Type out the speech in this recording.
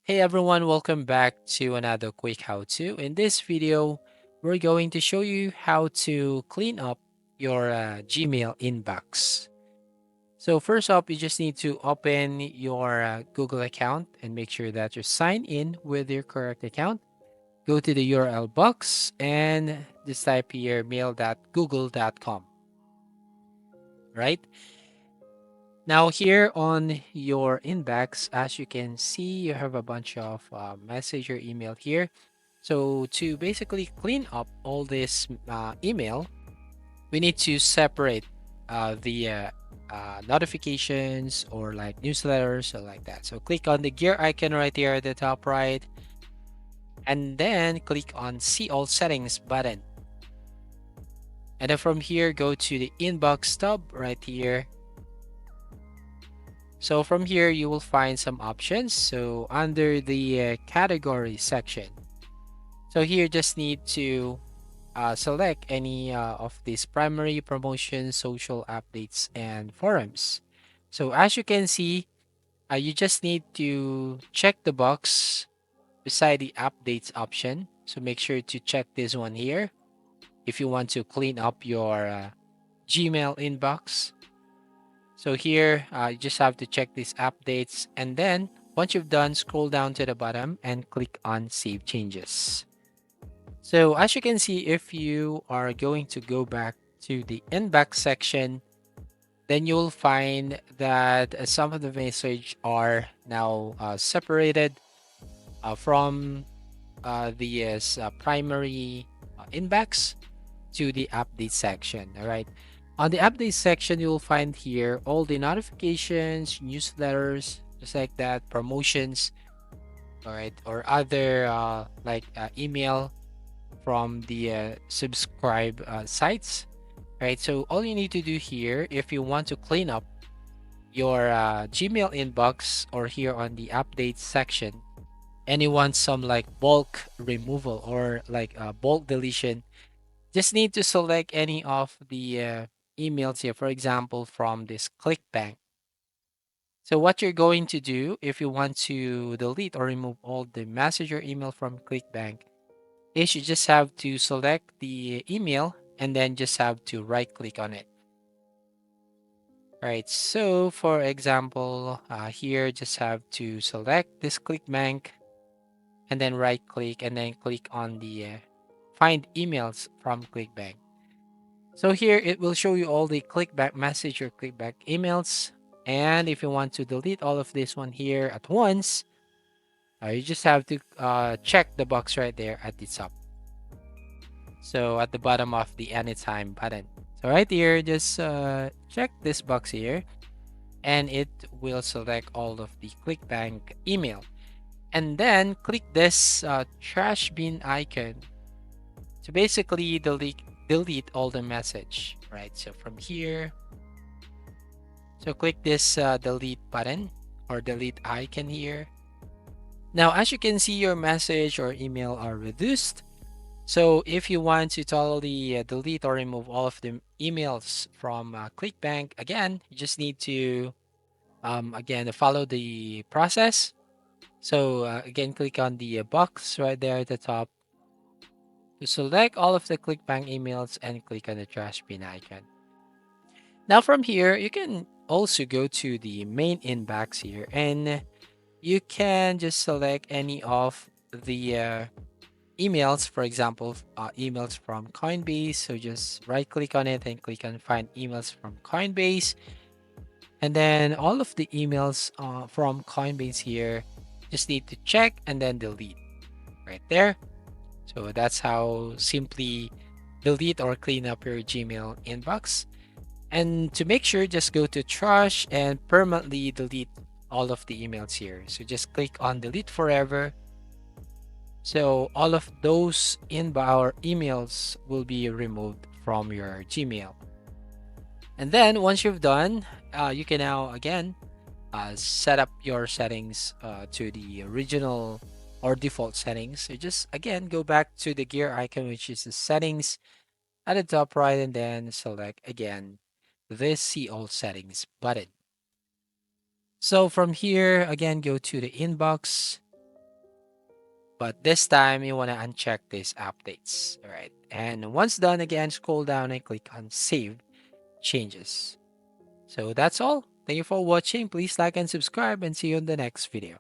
Hey everyone, welcome back to another quick how-to. In this video, we're going to show you how to clean up your Gmail inbox. So first up, you just need to open your Google account and make sure that you're signed in with your correct account. Go to the URL box and just type here mail.google.com, right? Now here on your inbox, as you can see, you have a bunch of message or email here. So to basically clean up all this email, we need to separate the notifications or like newsletters or like that. So click on the gear icon right here at the top right, and then click on See All Settings button. And then from here, go to the inbox tab right here. So from here, you will find some options. So under the category section, so here just need to select any of these primary promotions, social updates, and forums. So as you can see, you just need to check the box beside the updates option. So make sure to check this one here if you want to clean up your Gmail inbox. So here, you just have to check these updates. And then once you've done, scroll down to the bottom and click on Save Changes. So as you can see, if you are going to go back to the inbox section, then you'll find that some of the message are now separated from the primary inbox to the update section. All right. On the update section, you'll find here all the notifications, newsletters, just like that, promotions, all right, or other email from the subscribe sites, right? So all you need to do here, if you want to clean up your Gmail inbox or here on the update section, and you want some like bulk removal or like bulk deletion, just need to select any of the emails here, for example, from this ClickBank. So what you're going to do if you want to delete or remove all the messenger email from ClickBank is you just have to select the email and then just have to right click on it. All right, so for example, here just have to select this ClickBank and then right click and then click on the find emails from ClickBank. So here it will show you all the clickback message or clickback emails. And if you want to delete all of this one here at once, you just have to check the box right there at the top. So at the bottom of the anytime button. So right here, just check this box here and it will select all of the ClickBank email. And then click this trash bin icon to basically delete all the message, right? So from here, so click this delete button or delete icon here. Now, as you can see, your message or email are reduced. So if you want to totally delete or remove all of the emails from ClickBank, again, you just need to, again, follow the process. So again, click on the box right there at the top to select all of the ClickBank emails and click on the trash bin icon. Now from here, you can also go to the main inbox here and you can just select any of the emails, for example, emails from Coinbase. So just right click on it and click on find emails from Coinbase. And then all of the emails from Coinbase here, just need to check and then delete right there. So that's how simply delete or clean up your Gmail inbox. And to make sure, just go to trash and permanently delete all of the emails here. So just click on delete forever. So all of those inbound emails will be removed from your Gmail. And then once you've done, you can now again set up your settings to the original or default settings. So just again go back to the gear icon, which is the settings at the top right, and then select again this see all settings button. So from here, again, go to the inbox But this time you want to uncheck these updates. All right. And once done, again, scroll down and click on Save Changes. So that's all. Thank you for watching. Please like and subscribe and see you in the next video.